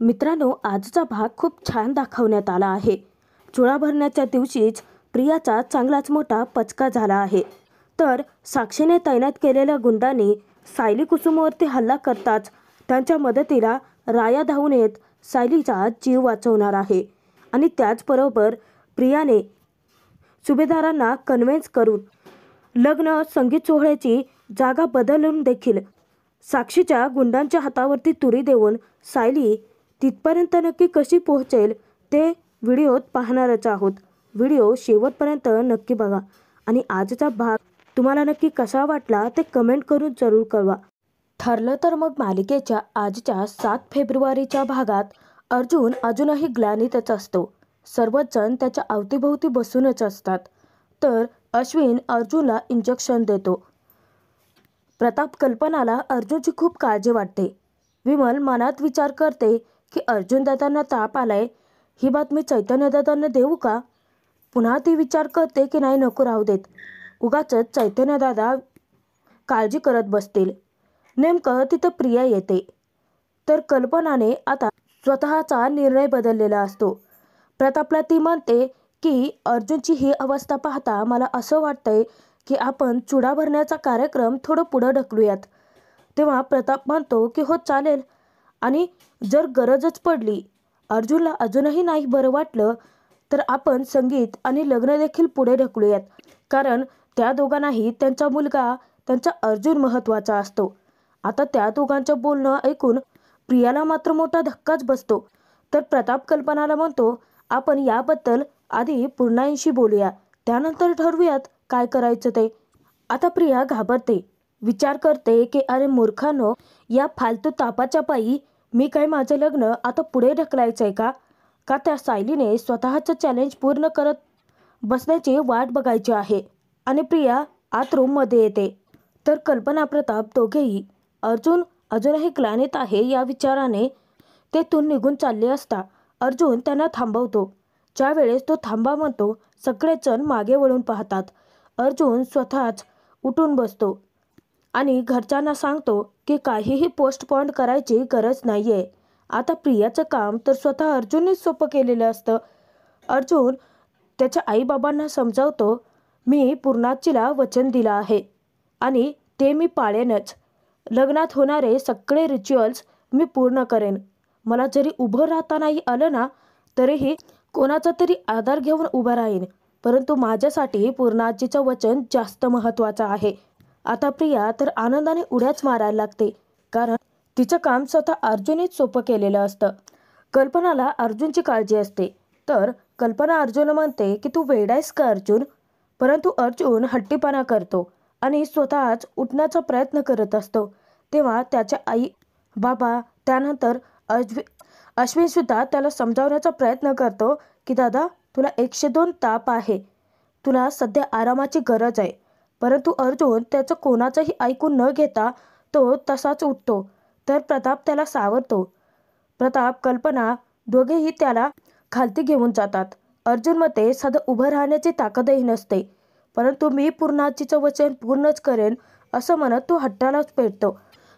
मित्रांनो, आजचा भाग खूप छान दाखवण्यात आला आहे। चुळा भरण्याच्या दिवशीच प्रियाचा चांगलाच मोठा पचका झाला आहे। तर साक्षीने तैनात केलेल्या गुंडांनी सायली कुसुमवरती हल्ला करताच त्यांच्या मदतीला राया धावून येत सायलीचा जीव वाचवणार आहे। आणि त्याचबरोबर प्रियाने सुभेदारांना कन्व्हिन्स करून लग्न संगीत सोहळ्याची जागा बदलून देखील साक्षीच्या गुंडांच्या हातावरती तुरी देऊन सायली तिथपर्यंत नक्की कशी पोहोचेल ते व्हिडिओत पाहणारच आहोत। व्हिडिओ शेवटपर्यंत नक्की बघा आणि आजचा भाग तुम्हाला नक्की कसा वाटला ते कमेंट करून जरूर कळवा। ठरलं तर मग मालिकेच्या आजच्या 7 फेब्रुवारीच्या भागात अर्जुन अजूनही ग्लानीतच असतो। सर्वच जण त्याच्या अवतीभोवती बसूनच असतात। तर अश्विन अर्जुनला इंजेक्शन देतो। प्रताप कल्पनाला अर्जुनची खूप काळजी वाटते। विमल मनात विचार करते की अर्जुन दादांना ताप आलाय, ही बातमी चैतन्य दादांना देऊ का? पुन्हा ती विचार करते की नाही, नको राहू देत, उगाचच चैतन्य दादा काळजी करत बसतील। नेमकं तिथं प्रिया येते। तर कल्पनाने आता स्वतःचा निर्णय बदललेला असतो। प्रतापला ती म्हणते की अर्जुनची ही अवस्था पाहता मला असं वाटतंय की आपण चुडा भरण्याचा कार्यक्रम थोडं पुढं ढकलूयात। तेव्हा प्रताप म्हणतो की हो चालेल, आणि जर गरजच पडली, अर्जुनला अजूनही नाही बरं वाटलं, तर आपण संगीत आणि लग्न देखील पुढे ढकलूयात, कारण त्या दोघांनाही त्यांचा मुलगा, त्यांचा अर्जुन महत्त्वाचा असतो। आता त्या दोघांचं बोलणं ऐकून प्रियाला मात्र मोठा धक्काच बसतो। तर प्रताप कल्पनाला म्हणतो, आपण याबद्दल आधी पूर्णाईंशी बोलूया, त्यानंतर ठरवूयात काय करायचं ते। आता प्रिया घाबरते, विचार करते की अरे मूर्खांनो, या फालतू तापाच्या पायी मी काय माझं लग्न आता पुढे ढकलायचंय का? का त्या सायलीने स्वतःचं चॅलेंज पूर्ण करत बसण्याची वाट बघायची आहे? आणि प्रिया आत रूममध्ये येते। तर कल्पना प्रताप दोघेही अर्जुन अजूनही ग्लानीत आहे या विचाराने तेथून निघून चालले असता अर्जुन त्यांना थांबवतो। ज्या वेळेस तो थांबा म्हणतो, सगळेच जण मागे वळून पाहतात। अर्जुन स्वतःच उठून बसतो आणि घरच्यांना सांगतो की काहीही पोस्टपोन करायची गरज नाहीये। आता प्रियाचं काम तर स्वतः अर्जुननेच सोपं केलेलं असतं। अर्जुन त्याच्या आईबाबांना समजावतो, मी पूर्णाचीला वचन दिलं आहे आणि ते मी पाळेनच। लग्नात होणारे सगळे रिच्युअल्स मी पूर्ण करेन। मला जरी उभं राहता नाही आलं ना, तरीही कोणाचा तरी आधार घेऊन उभं राहीन, परंतु माझ्यासाठी पूर्णाचीचं वचन जास्त महत्त्वाचं आहे। आता प्रिया तर आनंदाने उड्याच मारायला लागते, कारण तिचं काम स्वतः अर्जुननेच सोपं केलेलं असतं। कल्पनाला अर्जुनची काळजी असते। तर कल्पना अर्जुनला म्हणते की तू वेडायस का अर्जुन? परंतु अर्जुन हट्टीपणा करतो आणि स्वतःच उठण्याचा प्रयत्न करत असतो। तेव्हा त्याच्या आई बाबा, त्यानंतर अश्विन सुद्धा त्याला समजावण्याचा प्रयत्न करतो की दादा, तुला 102 ताप आहे, तुला सध्या आरामाची गरज आहे। परंतु अर्जुन त्याचं कोणाचंही ऐकून न घेता तो तसाच उठतो। तर प्रताप त्याला सावरतो। प्रताप, कल्पना दोघेही त्याला खालती घेऊन जातात। अर्जुन मध्ये साधं उभं राहण्याची ताकदही नसते, परंतु मी पूर्णाचीचं वचन पूर्णच करेन असं म्हणत तो हट्टालाच पेटतो।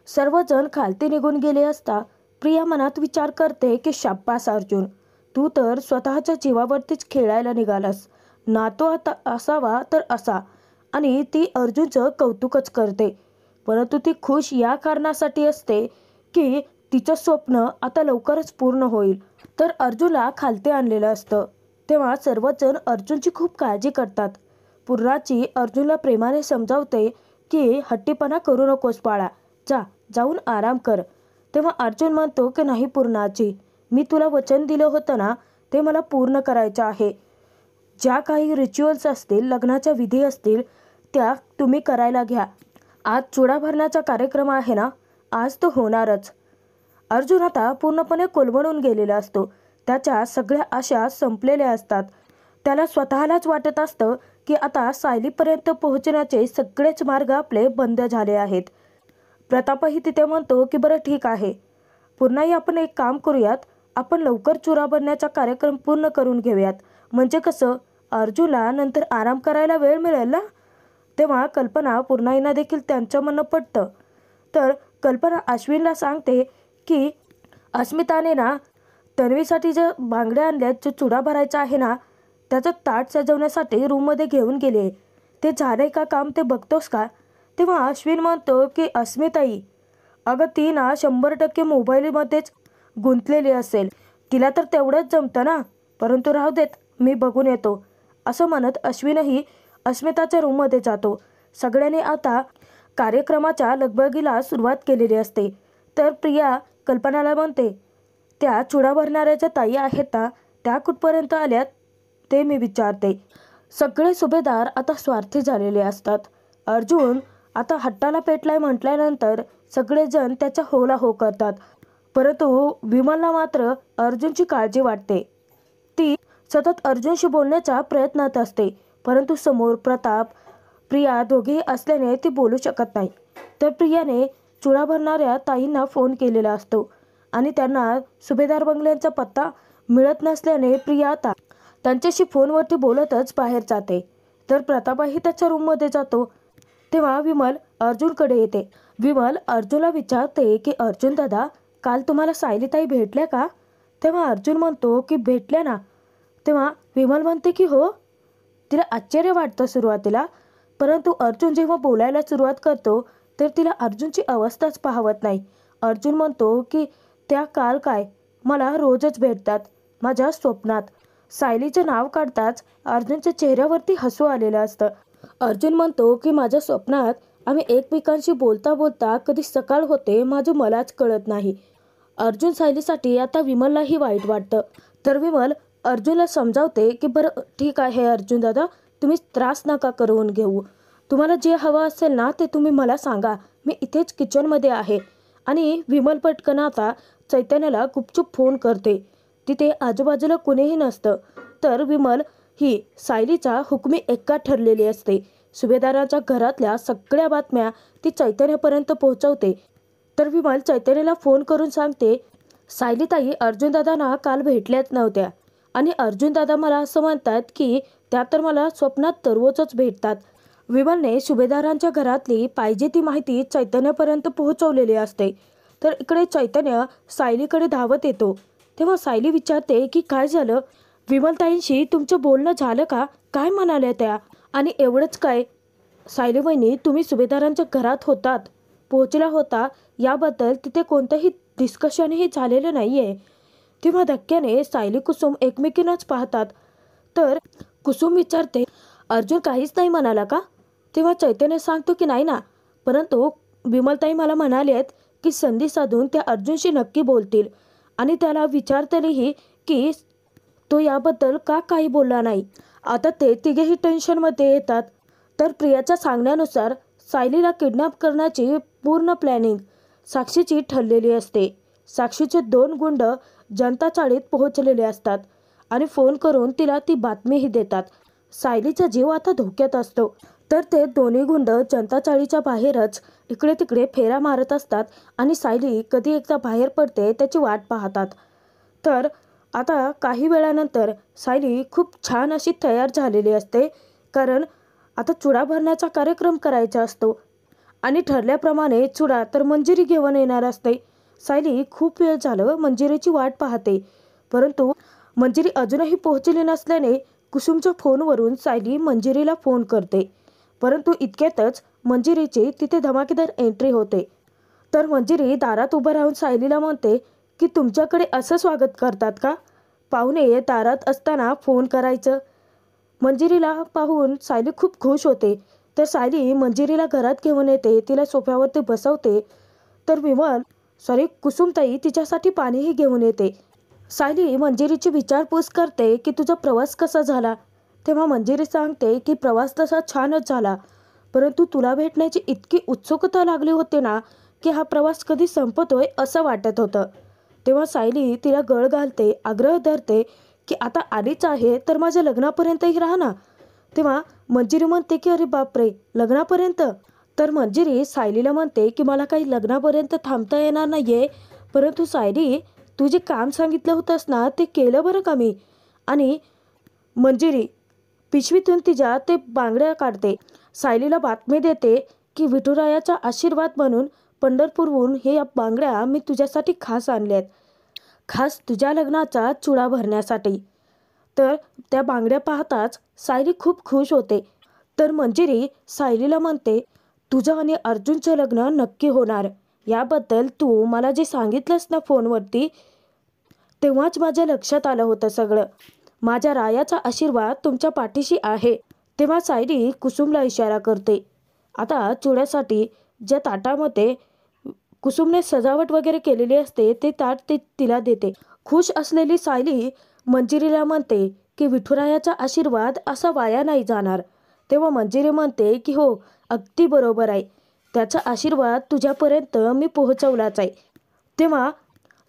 सर्वजण खालती निघून गेले असता प्रिया मनात विचार करते की शाब्बास अर्जुन, तू तर स्वतःच्या जीवावरतीच खेळायला निघालास, ना तो आता असावा तर असा। आणि ती अर्जुनचं कौतुकच करते, परंतु ती खुश या कारणासाठी असते की तिचं स्वप्न आता लवकरच पूर्ण होईल। तर अर्जुनला खालती आणलेलं असतं। तेव्हा सर्वजण अर्जुनची खूप काळजी करतात। पूर्णाची अर्जुनला प्रेमाने समजावते की हट्टीपणा करू नकोस बाळा, जाऊन आराम कर। तेव्हा अर्जुन म्हणतो की नाही पूर्णाची, मी तुला वचन दिलं होतं ना, ते मला पूर्ण करायचं आहे। ज्या काही रिच्युअल्स असतील, लग्नाच्या विधी असतील, त्या तुम्ही करायला घ्या। आज चुडा भरण्याचा कार्यक्रम आहे ना, आज तो होणारच। अर्जुन आता पूर्णपणे कोलमडून गेलेला असतो। त्याच्या सगळ्या आशा संपलेल्या असतात। त्याला स्वतःलाच वाटत असतं की आता सायलीपर्यंत पोहोचण्याचे सगळेच मार्ग आपले बंद झाले आहेत। प्रतापही तिथे म्हणतो की बरं ठीक आहे पूर्णाई, आपण एक काम करूयात, आपण लवकर चुरा भरण्याचा कार्यक्रम पूर्ण करून घेऊयात, म्हणजे कसं अर्जुनला नंतर आराम करायला वेळ मिळेल ना। तेव्हा कल्पना पूर्णाईंना देखील त्यांचं म्हणणं पटतं। तर कल्पना अश्विनला सांगते की अस्मिताने ना तन्वीसाठी ज्या बांगड्या आणल्यात, जो चुडा भरायचा आहे ना, त्याचं ताट सजवण्यासाठी रूममध्ये घेऊन गेले. ते झालंय का काम ते बघतोस का? तेव्हा अश्विन म्हणतो की अस्मिताई, अगं ती ना 100% मोबाईलमध्येच गुंतलेली असेल. तिला तर तेवढंच जमतं ना, परंतु राहू देत, मी बघून येतो. असं म्हणत अश्विनही अस्मिताच्या रूममध्ये जातो. सगळ्यांनी आता कार्यक्रमाच्या लगबगीला सुरुवात केलेली असते. तर प्रिया कल्पनाला म्हणते, त्या चुडा भरणाऱ्या ज्या ताई आहेत ना, त्या कुठपर्यंत आल्यात ते मी विचारते. सगळे सुभेदार आता स्वार्थी झालेले असतात. अर्जुन आता हट्टाला पेटलाय म्हटल्यानंतर सगळेजण त्याच्या होला हो करतात. परंतु विमलला मात्र अर्जुनची काळजी वाटते. ती सतत अर्जुनशी बोलण्याच्या प्रयत्नात असते, परंतु समोर प्रताप, प्रिया दोघेही असल्याने ती बोलू शकत नाही. तर प्रियाने चुडा भरणाऱ्या ताईंना फोन केलेला असतो आणि त्यांना सुभेदार बंगल्यांचा पत्ता मिळत नसल्याने प्रिया आता त्यांच्याशी फोनवरती बोलतच बाहेर जाते. तर प्रतापही त्याच्या रूममध्ये जातो. तेव्हा विमल अर्जुनकडे येते. विमल अर्जुनला विचारते की अर्जुन दादा, काल तुम्हाला सायलीताई भेटल्या का? तेव्हा अर्जुन म्हणतो की भेटल्या ना. तेव्हा विमल म्हणते की हो. तिला आश्चर्य वाटतं सुरुवातीला, परंतु अर्जुन जेव्हा बोलायला सुरुवात करतो तर तिला अर्जुनची अवस्थाच पाहवत नाही. अर्जुन म्हणतो की त्या काल काय, मला रोजच भेटतात माझ्या स्वप्नात. सायलीचं नाव काढताच अर्जुनच्या चेहऱ्यावरती हसू आलेलं असतं. अर्जुन म्हणतो की माझ्या स्वप्नात आम्ही एकमेकांशी बोलता बोलता कधी सकाळ होते माझं मलाच कळत नाही. अर्जुन सायलीसाठी आता विमललाही वाईट वाटतं. तर विमल अर्जुनला समजावते की बरं ठीक आहे अर्जुन दादा, तुम्ही त्रास नका करून घेऊ. तुम्हाला जे हवं असेल ना ते तुम्ही मला सांगा, मी इथेच किचनमध्ये आहे. आणि विमल पटकन आता चैतन्याला गुपचूप फोन करते. तिथे आजूबाजूला कुणीही नसतं. तर विमल ही सायलीचा हुकमी एक्का ठरलेली असते. सुभेदारांच्या घरातल्या सगळ्या बातम्या ती चैतन्यापर्यंत पोहोचवते. तर विमल चैतन्याला फोन करून सांगते, सायलीताई अर्जुनदादांना काल भेटल्याच नव्हत्या आणि अर्जुनदादा मला असं म्हणतात की त्या तर मला स्वप्नात दररोजच भेटतात. विमलने सुभेदारांच्या घरातली पाहिजे ती माहिती चैतन्यापर्यंत पोहोचवलेली असते. तर इकडे चैतन्य सायलीकडे धावत येतो. तेव्हा सायली विचारते की काय झालं, विमलताईंशी तुमचं बोलणं झालं का, काय म्हणाल्या त्या? आणि एवढंच काय सायली वहिनी, तुम्ही सुभेदारांच्या घरात होतात, पोहोचला होता, याबद्दल तिथे कोणतंही डिस्कशनही झालेलं नाही आहे. तेव्हा धक्क्याने सायली कुसुम एकमेकींनाच पाहतात. तर कुसुम विचारते, अर्जुन काहीच नाही म्हणाला का? तेव्हा चैतन्य सांगतो की नाही ना, परंतु विमलताई मला म्हणाले आहेत की संधी साधून त्या अर्जुनशी नक्की बोलतील आणि त्याला विचारतेही की तो याबद्दल का काही बोलला नाही. आता ते तिघेही टेन्शनमध्ये येतात. तर प्रियाच्या सांगण्यानुसार सायलीला किडनॅप करण्याची पूर्ण प्लॅनिंग साक्षीची ठरलेली असते. साक्षीचे 2 गुंड जनता चाळीत पोहोचलेले असतात आणि फोन करून तिला ती बातमीही देतात. सायलीचा जीव आता धोक्यात असतो. तर ते दोन्ही गुंड जनता चाळीच्या बाहेरच इकडे तिकडे फेऱ्या मारत असतात आणि सायली कधी एकदा बाहेर पडते त्याची वाट पाहतात. तर आता काही वेळानंतर सायली खूप छान अशी तयार झालेली असते, कारण आता चुडा भरण्याचा कार्यक्रम करायचा असतो आणि ठरल्याप्रमाणे चुडा तर मंजिरी घेऊन येणार असते. सायली खूप वेळ झालं मंजिरीची वाट पाहते, परंतु मंजिरी अजूनही पोहोचली नसल्याने कुसुमच्या फोनवरून सायली मंजिरीला फोन करते. परंतु इतक्यातच मंजिरीची तिथे धमाकेदार एंट्री होते. तर मंजिरी दारात उभं राहून सायलीला म्हणते की तुमच्याकडे असं स्वागत करतात का? पाहुणे दारात असताना फोन करायचं. मंजिरीला पाहून सायली खूप खुश होते. तर सायली मंजिरीला घरात घेऊन येते, तिला सोफ्यावरती बसवते. तर कुसुमताई तिच्यासाठी पाणीही घेऊन येते. सायली मंजिरीची विचारपूस करते की तुझा प्रवास कसा झाला? तेव्हा मंजिरी सांगते की प्रवास तसा छानच झाला, परंतु तुला भेटण्याची इतकी उत्सुकता लागली होती ना की हा प्रवास कधी संपतोय असं वाटत होतं. तेव्हा सायली तिला गळ घालते, आग्रह धरते की आता आलीच आहे तर माझ्या लग्नापर्यंतही राहा ना. तेव्हा मंजिरी म्हणते की अरे बापरे, लग्नापर्यंत? तर मंजिरी सायलीला म्हणते की मला काही लग्नापर्यंत थांबता येणार नाहीये, परंतु सायली तू जे काम सांगितलं होतंस ना ते केलं बरं का मी. आणि मंजिरी पिशवीतून तिच्या ते बांगड्या काढते. सायलीला बातमी देते की विठुरायाचा आशीर्वाद म्हणून पंढरपूरहून हे या बांगड्या मी तुझ्यासाठी खास आणल्यात. खास तुझ्या लग्नाचा चुडा भरण्यासाठी. तर त्या बांगड्या पाहताच सायली खूप खुश होते. तर मंजिरी सायलीला म्हणते, तुझं आणि अर्जुनचं लग्न नक्की होणार. याबद्दल तू मला जे सांगितलंस ना फोनवरती, तेव्हाच माझ्या लक्षात आलं होतं सगळं. माझ्या रायाचा आशीर्वाद तुमच्या पाठीशी आहे. तेव्हा सायली कुसुमला इशारा करते. आता चुड्यासाठी ज्या ताटामध्ये कुसुमने सजावट वगैरे केलेली असते ते ताट ते तिला देते. खुश असलेली सायली मंजिरीला म्हणते की विठुरायाचा आशीर्वाद असा वाया नाही जाणार. तेव्हा मंजिरी म्हणते की हो, अगदी बरोबर आहे. त्याचा आशीर्वाद तुझ्यापर्यंत मी पोहोचवलाच आहे. तेव्हा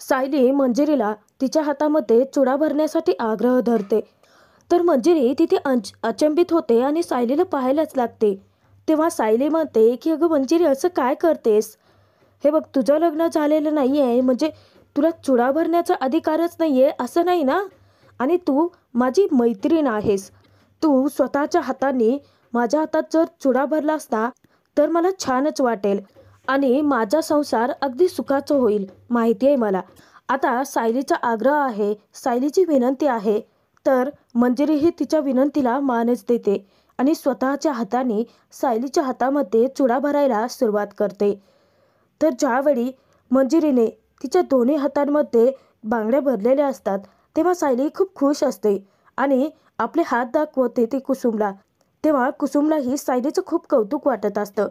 सायली मंजिरीला तिच्या हातामध्ये चुडा भरण्यासाठी आग्रह धरते. तर मंजिरी तिथे अचंबित होते आणि सायलीला पाहायलाच लागते. तेव्हा सायली म्हणते की अगं मंजिरी, असं काय करतेस? हे बघ, तुझं लग्न झालेलं नाही आहे म्हणजे तुला चुडा भरण्याचा अधिकारच नाही आहे असं नाही ना. आणि तू माझी मैत्रीण आहेस. तू स्वतःच्या हाताने माझ्या हातात जर चुडा भरलास ना तर मला छानच वाटेल आणि माझा संसार अगदी सुखाचा होईल, माहिती आहे मला. आता सायलीचा आग्रह आहे, सायलीची विनंती आहे. तर मंजिरी ही तिच्या विनंतीला मानच देते आणि स्वतःच्या हाताने सायलीच्या हातामध्ये चुडा भरायला सुरुवात करते. तर ज्यावेळी मंजिरीने तिच्या दोन्ही हातांमध्ये बांगड्या भरलेल्या असतात तेव्हा सायली खूप खुश असते आणि आपले हात दाखवते ती कुसुमला. तेव्हा कुसुमलाही सायलीचं खूप कौतुक वाटत असतं.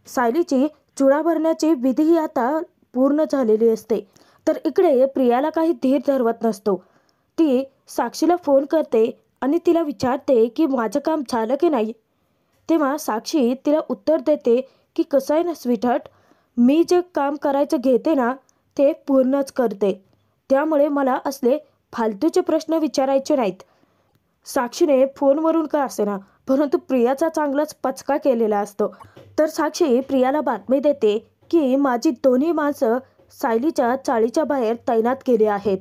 सायलीची चुडा भरण्याची विधीही आता पूर्ण झालेली असते. तर इकडे प्रियाला काही धीर धरवत नसतो. ती साक्षीला फोन करते आणि तिला विचारते की माझं काम झालं की नाही. तेव्हा साक्षी तिला उत्तर देते की कसं आहे ना स्वीटहार्ट, मी जे काम करायचं घेते ना ते पूर्णच करते. त्यामुळे मला असले फालतूचे प्रश्न विचारायचे नाहीत. साक्षीने फोनवरून का असेना परंतु प्रियाचा चांगलाच पचका केलेला असतो. तर साक्षी प्रियाला बातमी देते की माझी दोन्ही माणसं सायलीच्या चाळीच्या बाहेर तैनात केली आहेत.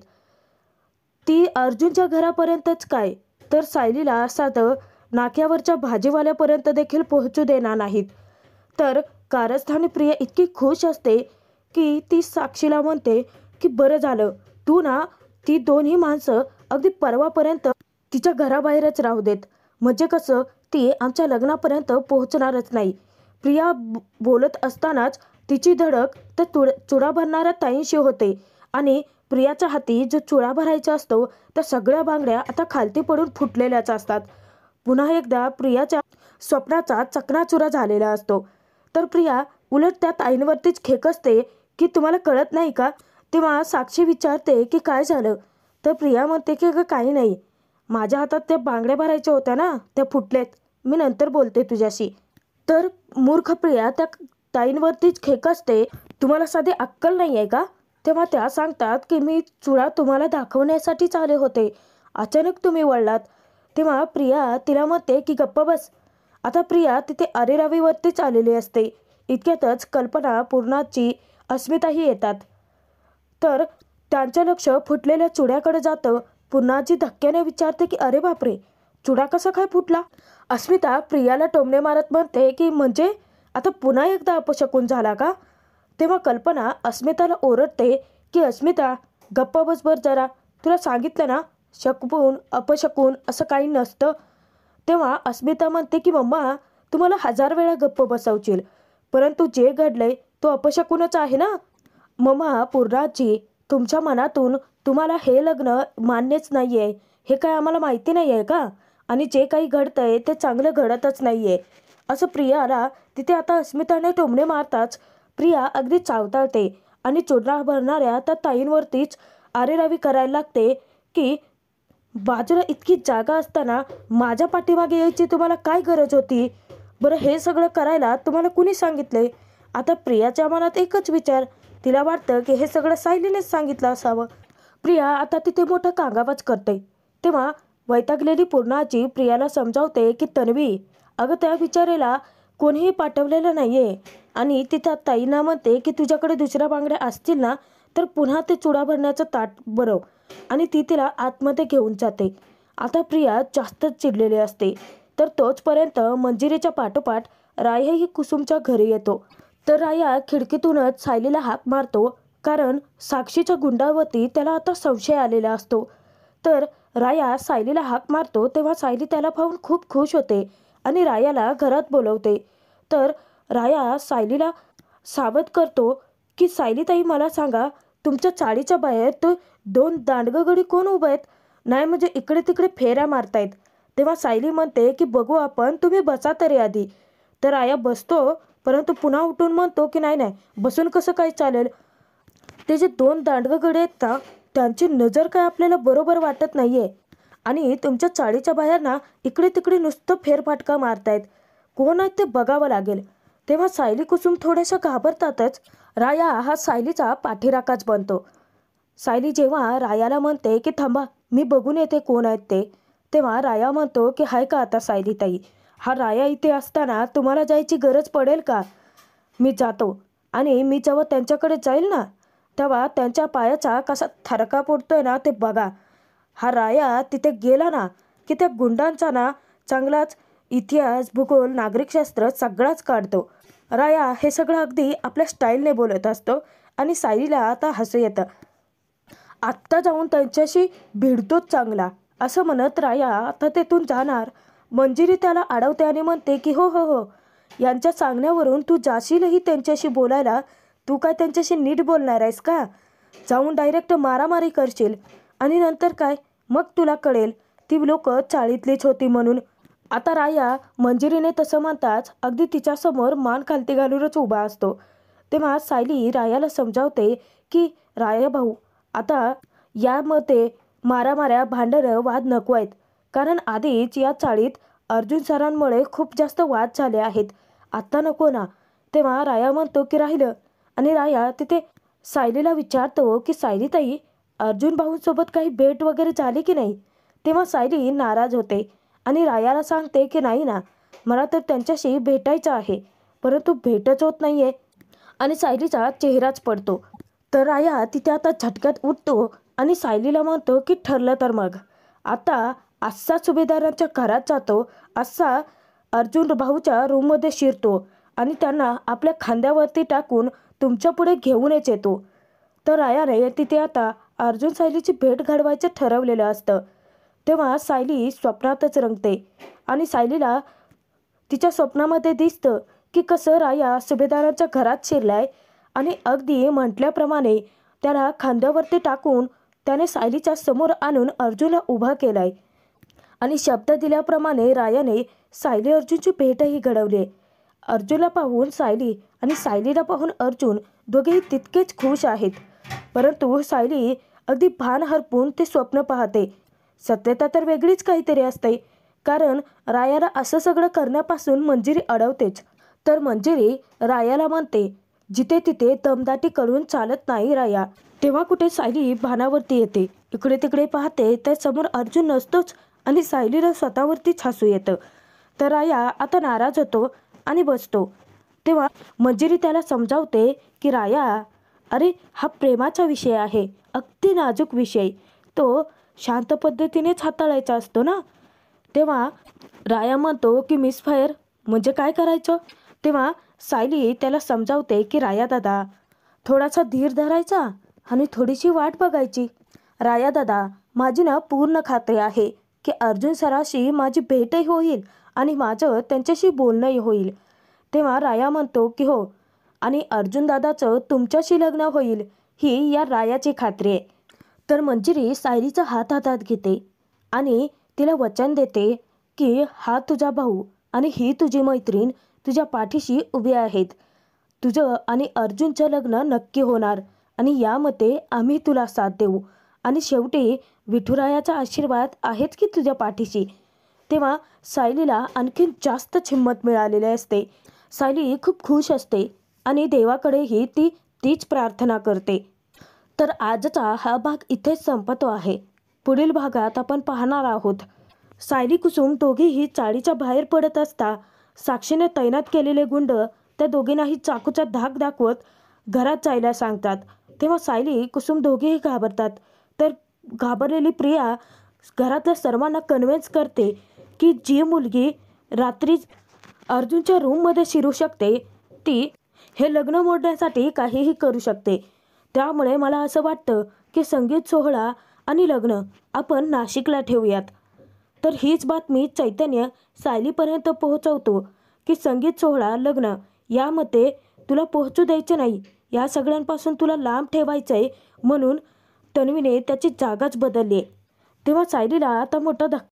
ती अर्जुनच्या घरापर्यंतच काय तर सायलीला साधं नाक्यावरच्या भाजीवाल्यापर्यंत देखील पोहोचू देणार नाहीत. तर कारस्थानी प्रिया इतकी खुश असते की ती साक्षीला म्हणते की बरं झालं तू ना ती दोन्ही माणसं अगदी परवापर्यंत तिच्या घराबाहेरच राहू देत, म्हणजे कसं ती आमच्या लग्नापर्यंत पोहोचणारच नाही. प्रिया बोलत असतानाच तिची धडक तर चुडा भरणाऱ्या ताईंशी होते आणि प्रियाच्या हाती जो चुडा भरायचा असतो त्या सगळ्या बांगड्या आता खालती पडून फुटलेल्याच असतात. पुन्हा एकदा प्रियाच्या स्वप्नाचा चकनाचुरा झालेला असतो. तर प्रिया उलट त्या ताईंवरतीच खेकसते की तुम्हाला कळत नाही का. तेव्हा साक्षी विचारते की काय झालं. तर प्रिया म्हणते की अगं काही नाही, माझ्या हातात त्या बांगड्या भरायच्या होत्या ना त्या फुटलेत, मी नंतर बोलते तुझ्याशी. तर मूर्ख प्रिया त्या ताईंवरतीच खेकसते, तुम्हाला साधी अक्कल नाही आहे का. तेव्हा त्या सांगतात की मी चुडा तुम्हाला दाखवण्यासाठीच आले होते, अचानक तुम्ही वळलात. तेव्हा प्रिया तिला म्हणते की गप्प बस. आता प्रिया तिथे अरेरावीवरतीच आलेली असते. इतक्यातच कल्पना, पूर्णाची, अस्मिताही येतात. तर त्यांचं लक्ष फुटलेल्या चुड्याकडे जातं. पूर्णाची धक्क्याने विचारते की अरे बापरे, चुडा कसा काय फुटला. अस्मिता प्रियाला टोमणे मारत म्हणते की म्हणजे आता पुन्हा एकदा अपशकुन झाला का. तेव्हा कल्पना अस्मिताला ओरडते की अस्मिता गप्प बस बर जरा, तुला सांगितलं ना शकून अपशकून असं काही नसतं. तेव्हा अस्मिता म्हणते की मम्मा तुम्हाला 1000 वेळा गप्प बसवशील परंतु जे घडलंय तो अपशकुनच आहे ना. मम्मा पूर्णाची, तुमच्या मनातून तुम्हाला हे लग्न मान्यच नाही आहे हे काय आम्हाला माहिती नाही आहे का. आणि जे काही घडतंय ते चांगलं घडतच नाही आहे असं प्रियाला तिथे आता अस्मिताने टोमणे मारताच प्रिया अगदी चावताळते आणि चुडा भरणाऱ्या त्या ताईंवरतीच आरेरावी करायला लागते की बाजूला इतकी जागा असताना माझ्या पाठीमागे यायची तुम्हाला काय गरज होती बरं. हे सगळं करायला तुम्हाला कुणी सांगितले. आता प्रियाच्या मनात एकच विचार, तिला वाटतं की हे सगळं सायलीनेच सांगितलं असावं. प्रिया आता तिथे मोठा कांगावाच करते. तेव्हा वैतागलेली पूर्णाची प्रियाला समजावते की तन्वी, अगं त्या बिचारेला कोणीही पाठवलेलं नाही आहे आणि तिथं ताईंना म्हणते की तुझ्याकडे दुसऱ्या बांगड्या असतील ना तर पुन्हा ते चुडा भरण्याचं ताट भरव. आणि ती तिला आतमध्ये घेऊन जाते. आता प्रिया जास्तच चिडलेली असते. तर तोचपर्यंत मंजिरीच्या पाठोपाठ रायाही कुसुमच्या घरी येतो. तर राया खिडकीतूनच सायलीला हाक मारतो कारण साक्षीच्या गुंडावरती त्याला आता संशय आलेला असतो. तर राया सायलीला हाक मारतो तेव्हा सायली त्याला पाहून खूप खुश होते आणि रायाला घरात बोलवते. तर राया सायलीला सावध करतो की सायलीताई, मला सांगा, तुमच्या चाळीच्या बाहेर तो 2 दांडगं कोण उभं आहेत? नाही म्हणजे इकडे तिकडे फेऱ्या मारतायत. तेव्हा सायली म्हणते की बघू आपण, तुम्ही बसा तरी आधी. तर राया बसतो, परंतु पुन्हा उठून म्हणतो की नाही नाही, बसून कसं काय चालेल? ते जे 2 दांडगं आहेत ना, त्यांची नजर काय आपल्याला बरोबर वाटत नाहीये आणि तुमच्या चाळीच्या बाहेर ना इकडे तिकडे नुसतं फेरफाटका मारतायत. कोण आहेत ते बघावं लागेल. तेव्हा सायली कुसुम थोड्याशा घाबरतातच. राया हा सायलीचा पाठीराखाच बनतो. सायली जेव्हा रायाला म्हणते की थांबा, मी बघून येते कोण आहेत ते, तेव्हा राया म्हणतो की हाय का आता सायलीताई, हा राया इथे असताना तुम्हाला जायची गरज पडेल का? मी जातो. आणि मी जेव्हा त्यांच्याकडे जाईल ना, तेव्हा त्यांच्या पायाचा कसा थरका पडतोय ना ते बघा. हा राया तिथे गेला ना की त्या गुंडांचा ना चांगलाच इतिहास, भूगोल, नागरिकशास्त्र सगळाच काढतो. राया हे सगळं अगदी आपल्या स्टाईलने बोलत असतो आणि सायलीला आता हसू येतं. आत्ता जाऊन त्यांच्याशी भिडतोच चांगला, असं म्हणत राया आता तेथून जाणार. मंजिरी त्याला अडवते आणि म्हणते की हो हो हो, यांच्या सांगण्यावरून तू जाशीलही त्यांच्याशी बोलायला. तू काय त्यांच्याशी नीट बोलणार आहेस का? जाऊन डायरेक्ट मारामारी करशील आणि नंतर काय, मग तुला कळेल ती लोक चाळीतलीच होती म्हणून. आता राया मंजिरीने तसं म्हणताच अगदी तिच्यासमोर मान खालती घालूनच उभा असतो. तेव्हा सायली रायाला समजावते की राया भाऊ, आता यामध्ये मारामाऱ्या, भांडणं, वाद नको आहेत. कारण आधीच या चाळीत अर्जुन सरांमुळे खूप जास्त वाद झाले आहेत. आत्ता नको ना. तेव्हा राया म्हणतो की राहिलं. आणि राया तिथे सायलीला विचारतो की सायलीताई, अर्जुन भाऊंसोबत काही भेट वगैरे झाली की नाही? तेव्हा सायली नाराज होते आणि रायाला सांगते की नाही ना, मला तर त्यांच्याशी भेटायचं आहे, परंतु भेटच होत नाही आहे. आणि सायलीचा चेहराच पडतो. तर राया तिथे आता झटक्यात उठतो आणि सायलीला म्हणतो की ठरलं तर मग आता आस्सा सुभेदारांच्या घरात जातो, आस्सा अर्जुन भाऊच्या रूममध्ये शिरतो आणि त्यांना आपल्या खांद्यावरती टाकून तुमच्या पुढे घेऊनच येतो. तर रायाने तिथे आता अर्जुन सायलीची भेट घडवायचं ठरवलेलं असतं. तेव्हा सायली स्वप्नातच रंगते आणि सायलीला तिच्या स्वप्नामध्ये दिसतं की कसं राया सुभेदारांच्या घरात शिरलाय आणि अगदी म्हटल्याप्रमाणे त्याला खांद्यावरती टाकून त्याने सायलीच्या समोर आणून अर्जुनला उभा केलाय. आणि शब्द दिल्याप्रमाणे रायाने सायली अर्जुनची भेटही घडवली. अर्जुनला पाहून सायली आणि सायलीला पाहून अर्जुन दोघेही तितकेच खुश आहेत. परंतु सायली अगदी भान हरपून ते स्वप्न पाहते. सत्यता तर वेगळीच काहीतरी असते, कारण रायाला असं सगळं करण्यापासून मंजिरी अडवतेच. तर मंजिरी रायाला म्हणते, जिथे तिथे दमदाटी करून चालत नाही राया. तेव्हा कुठे सायली भानावरती येते. इकडे तिकडे पाहते तर समोर अर्जुन नसतोच आणि सायलीला स्वतःवरतीच हसू येतं. तर राया आता नाराज होतो आणि बसतो. तेव्हा मंजिरी त्याला समजावते की राया, अरे हा प्रेमाचा विषय आहे, अगदी नाजूक विषय, तो शांत पद्धतीनेच हाताळायचा असतो ना. तेव्हा राया म्हणतो की मिसफायर म्हणजे काय करायचं? तेव्हा सायली त्याला समजावते की राया दादा, थोडासा धीर धरायचा आणि थोडीशी वाट बघायची. राया दादा, माझी ना पूर्ण खात्री आहे की अर्जुन सराशी माझी भेटही होईल आणि माझं त्यांच्याशी बोलणंही होईल. तेव्हा राया म्हणतो की हो, आणि अर्जुन दादाचं तुमच्याशी लग्न होईल ही या रायाची खात्री आहे. तर मंजिरी सायलीचा हात हातात घेते आणि तिला वचन देते की हा तुझा भाऊ आणि ही तुझी मैत्रीण तुझ्या पाठीशी उभी आहेत. तुझं आणि अर्जुनचं लग्न नक्की होणार आणि यामध्ये आम्ही तुला साथ देऊ आणि शेवटी विठुरायाचा आशीर्वाद आहेच की तुझ्या पाठीशी. तेव्हा सायलीला आणखीन जास्त हिंमत मिळालेली असते. सायली खूप खुश असते आणि देवाकडेही तीच प्रार्थना करते. तर आजचा हा भाग इथेच संपतो आहे. पुढील भागात आपण पाहणार आहोत सायली कुसुम दोघीही चाळीच्या बाहेर पडत असता साक्षीने तैनात केलेले गुंड त्या दोघींनाही चाकूचा धाक दाखवत घरात जायला सांगतात. तेव्हा सायली कुसुम दोघेही घाबरतात. तर घाबरलेली प्रिया घरातल्या सर्वांना कन्व्हिन्स करते की जी मुलगी रात्री अर्जुनच्या रूममध्ये शिरू शकते ती हे लग्न मोडण्यासाठी काहीही करू शकते. त्यामुळे मला असं वाटतं की संगीत सोहळा आणि लग्न आपण नाशिकला ठेवूयात. तर हीच बातमी चैतन्य सायलीपर्यंत पोहोचवतो की संगीत सोहळा लग्न यामध्ये तुला पोहोचू द्यायचं नाही, या सगळ्यांपासून तुला लांब ठेवायचं आहे, म्हणून तन्वीने त्याची जागाच बदलली आहे. तेव्हा सायलीला आता मोठा धक्का